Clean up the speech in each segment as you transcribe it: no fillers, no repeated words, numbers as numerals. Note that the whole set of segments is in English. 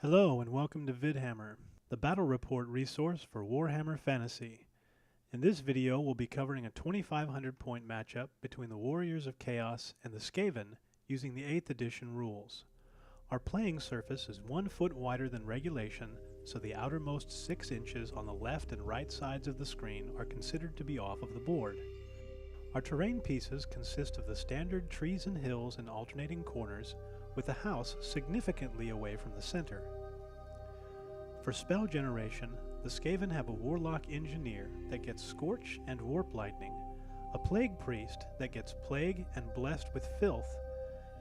Hello and welcome to Vidhammer, the battle report resource for Warhammer Fantasy. In this video we'll be covering a 2500 point matchup between the Warriors of Chaos and the Skaven using the 8th edition rules. Our playing surface is 1 foot wider than regulation, so the outermost 6 inches on the left and right sides of the screen are considered to be off of the board. Our terrain pieces consist of the standard trees and hills in alternating corners, with the house significantly away from the center. For spell generation, the Skaven have a Warlock Engineer that gets Scorch and Warp Lightning, a Plague Priest that gets Plague and Blessed with Filth,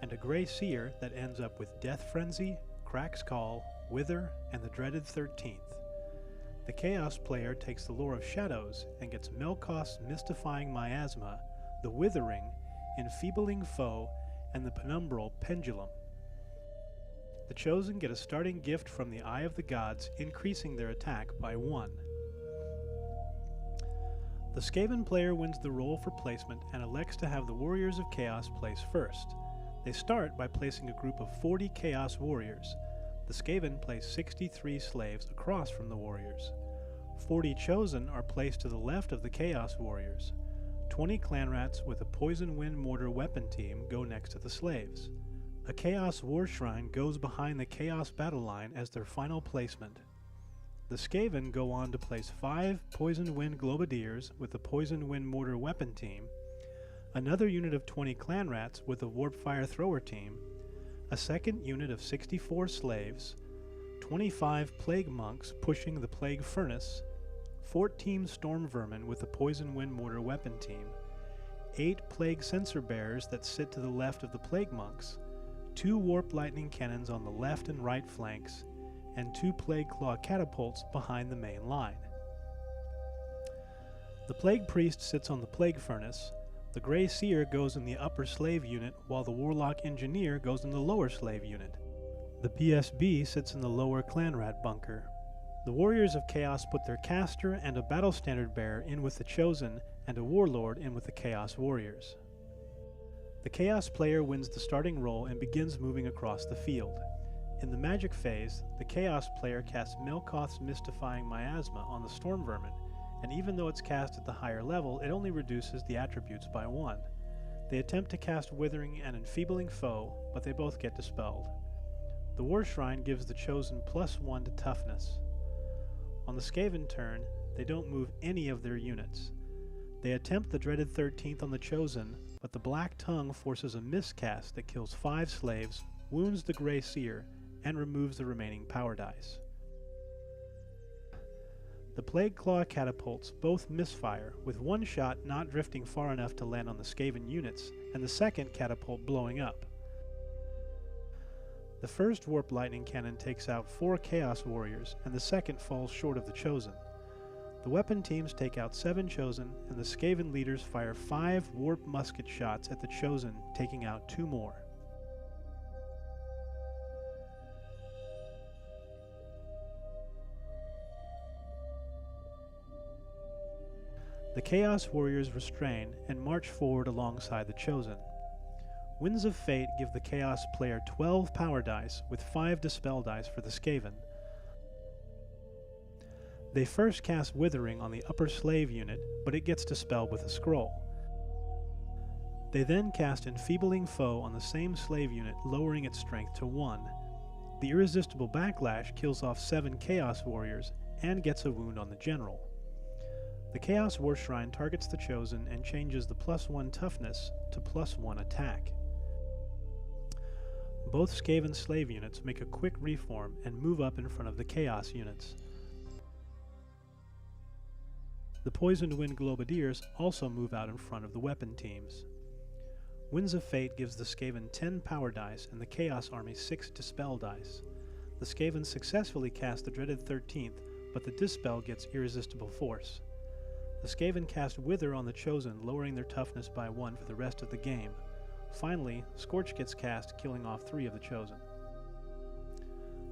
and a Grey Seer that ends up with Death Frenzy, Crack's Call, Wither, and the dreaded 13th. The Chaos player takes the Lore of Shadows and gets Melkoth's Mystifying Miasma, the Withering, Enfeebling Foe, and the Penumbral Pendulum. The Chosen get a starting gift from the Eye of the Gods, increasing their attack by 1. The Skaven player wins the roll for placement and elects to have the Warriors of Chaos place first. They start by placing a group of 40 Chaos Warriors. The Skaven place 63 slaves across from the Warriors. 40 Chosen are placed to the left of the Chaos Warriors. 20 Clan Rats with a Poison Wind Mortar weapon team go next to the slaves. A Chaos War Shrine goes behind the Chaos battle line as their final placement. The Skaven go on to place 5 Poison Wind Globadiers with a Poison Wind Mortar weapon team, another unit of 20 Clan Rats with a Warp Fire Thrower team, a second unit of 64 slaves, 25 Plague Monks pushing the Plague Furnace, 14 Storm Vermin with a Poison Wind Mortar weapon team, 8 Plague Censer Bearers that sit to the left of the Plague Monks, 2 Warp Lightning Cannons on the left and right flanks, and 2 Plague Claw Catapults behind the main line. The Plague Priest sits on the Plague Furnace, the Grey Seer goes in the upper slave unit while the Warlock Engineer goes in the lower slave unit. The PSB sits in the lower Clan Rat bunker. The Warriors of Chaos put their Caster and a Battle Standard Bearer in with the Chosen and a Warlord in with the Chaos Warriors. The Chaos player wins the starting roll and begins moving across the field. In the magic phase, the Chaos player casts Melkoth's Mystifying Miasma on the Storm Vermin, and even though it's cast at the higher level, it only reduces the attributes by 1. They attempt to cast Withering and Enfeebling Foe, but they both get dispelled. The War Shrine gives the Chosen +1 to Toughness. On the Skaven turn, they don't move any of their units. They attempt the dreaded 13th on the Chosen, but the Black Tongue forces a miscast that kills 5 slaves, wounds the Grey Seer, and removes the remaining power dice. The Plague Claw Catapults both misfire, with one shot not drifting far enough to land on the Skaven units, and the second catapult blowing up. The first Warp Lightning Cannon takes out 4 Chaos Warriors, and the second falls short of the Chosen. The weapon teams take out 7 Chosen, and the Skaven leaders fire 5 Warp Musket shots at the Chosen, taking out 2 more. The Chaos Warriors restrain and march forward alongside the Chosen. Winds of Fate give the Chaos player 12 power dice, with 5 dispel dice for the Skaven. They first cast Withering on the upper slave unit, but it gets dispelled with a scroll. They then cast Enfeebling Foe on the same slave unit, lowering its strength to 1. The Irresistible Backlash kills off 7 Chaos Warriors and gets a wound on the General. The Chaos War Shrine targets the Chosen and changes the +1 toughness to +1 attack. Both Skaven slave units make a quick reform and move up in front of the Chaos units. The Poisoned Wind Globadiers also move out in front of the weapon teams. Winds of Fate gives the Skaven 10 power dice and the Chaos army 6 dispel dice. The Skaven successfully cast the dreaded 13th, but the dispel gets Irresistible Force. The Skaven cast Wither on the Chosen, lowering their toughness by 1 for the rest of the game. Finally, Scorch gets cast, killing off 3 of the Chosen.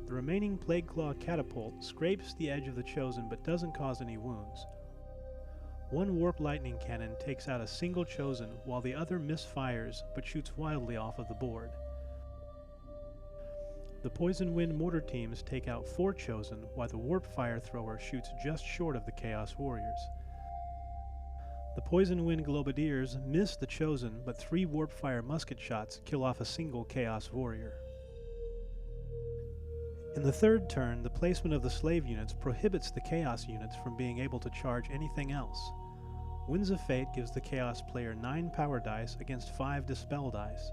The remaining Plague Claw Catapult scrapes the edge of the Chosen but doesn't cause any wounds. 1 Warp Lightning Cannon takes out a single Chosen while the other misfires but shoots wildly off of the board. The Poison Wind mortar teams take out 4 Chosen, while the Warp Fire Thrower shoots just short of the Chaos Warriors. The Poison Wind Globadiers miss the Chosen, but 3 Warp Fire musket shots kill off a single Chaos Warrior. In the third turn, the placement of the slave units prohibits the Chaos units from being able to charge anything else. Winds of Fate gives the Chaos player 9 power dice against 5 dispel dice.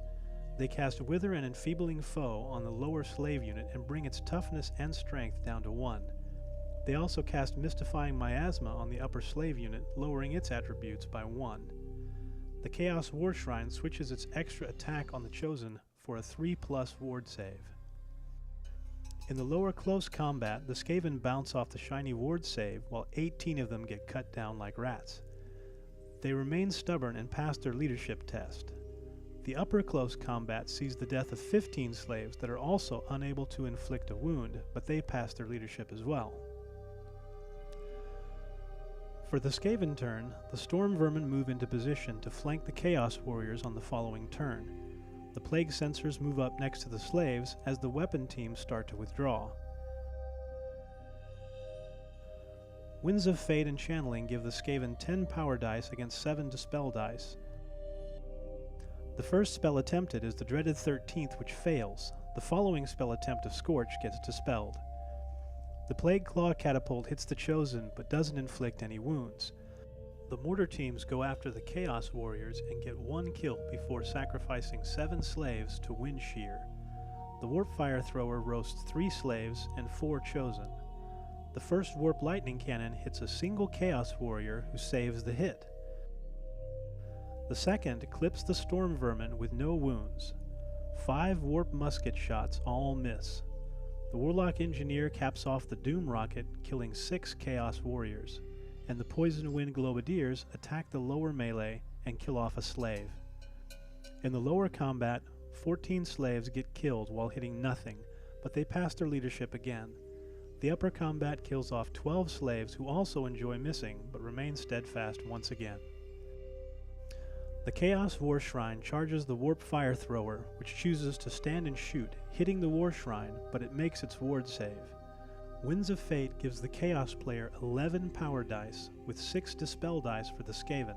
They cast Wither an Enfeebling Foe on the lower slave unit and bring its toughness and strength down to 1. They also cast Mystifying Miasma on the upper slave unit, lowering its attributes by 1. The Chaos War Shrine switches its extra attack on the Chosen for a 3+ ward save. In the lower close combat, the Skaven bounce off the shiny ward save, while 18 of them get cut down like rats. They remain stubborn and pass their leadership test. The upper close combat sees the death of 15 slaves that are also unable to inflict a wound, but they pass their leadership as well. For the Skaven turn, the Storm Vermin move into position to flank the Chaos Warriors on the following turn. The Plague Sensors move up next to the slaves as the weapon teams start to withdraw. Winds of Fate and Channeling give the Skaven 10 power dice against 7 dispel dice. The first spell attempted is the dreaded 13th, which fails. The following spell attempt of Scorch gets dispelled. The Plague Claw Catapult hits the Chosen but doesn't inflict any wounds. The mortar teams go after the Chaos Warriors and get 1 kill before sacrificing 7 slaves to Wind Shear. The Warp Fire Thrower roasts 3 slaves and 4 Chosen. The first Warp Lightning Cannon hits a single Chaos Warrior who saves the hit. The second clips the Storm Vermin with no wounds. 5 Warp Musket shots all miss. The Warlock Engineer caps off the Doom Rocket, killing 6 Chaos Warriors, and the Poison Wind Globadiers attack the lower melee and kill off a slave. In the lower combat, 14 slaves get killed while hitting nothing, but they pass their leadership again. The upper combat kills off 12 slaves who also enjoy missing, but remain steadfast once again. The Chaos War Shrine charges the Warp Fire Thrower, which chooses to stand and shoot, hitting the War Shrine, but it makes its ward save. Winds of Fate gives the Chaos player 11 power dice, with 6 dispel dice for the Skaven.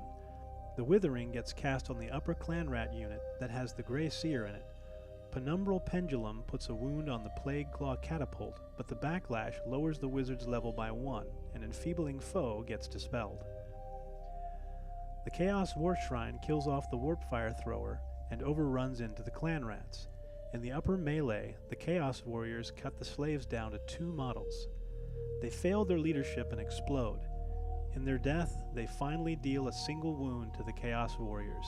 The Withering gets cast on the upper Clan Rat unit that has the Grey Seer in it. Penumbral Pendulum puts a wound on the Plague Claw Catapult, but the backlash lowers the wizard's level by 1, and Enfeebling Foe gets dispelled. The Chaos War Shrine kills off the Warp Fire Thrower and overruns into the Clan Rats. In the upper melee, the Chaos Warriors cut the slaves down to 2 models. They fail their leadership and explode. In their death, they finally deal a single wound to the Chaos Warriors.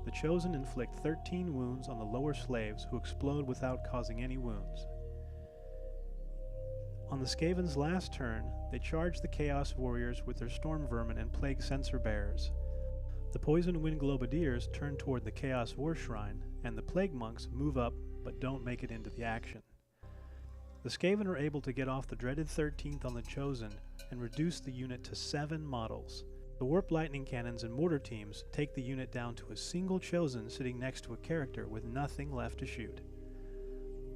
The Chosen inflict 13 wounds on the lower slaves who explode without causing any wounds. On the Skaven's last turn, they charge the Chaos Warriors with their Storm Vermin and Plague Sensor Bearers. The Poison Wind Globadiers turn toward the Chaos War Shrine, and the Plague Monks move up but don't make it into the action. The Skaven are able to get off the dreaded 13th on the Chosen and reduce the unit to 7 models. The Warp Lightning Cannons and Mortar teams take the unit down to a single Chosen sitting next to a character with nothing left to shoot.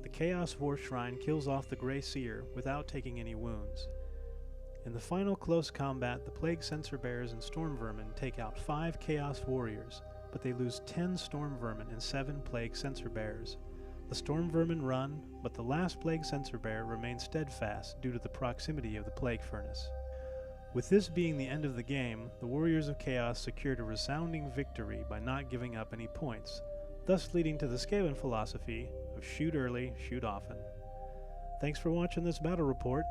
The Chaos War Shrine kills off the Grey Seer without taking any wounds. In the final close combat, the Plague Sensor Bearers and Storm Vermin take out 5 Chaos Warriors, but they lose 10 Storm Vermin and 7 Plague Sensor Bearers. The Storm Vermin run, but the last Plague Sensor Bearer remains steadfast due to the proximity of the Plague Furnace. With this being the end of the game, the Warriors of Chaos secured a resounding victory by not giving up any points, thus leading to the Skaven philosophy of shoot early, shoot often. Thanks for watching this battle report.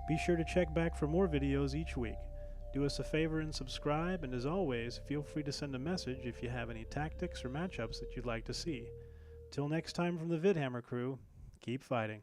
Be sure to check back for more videos each week. Do us a favor and subscribe, and as always, feel free to send a message if you have any tactics or matchups that you'd like to see. Till next time from the Vidhammer crew, keep fighting.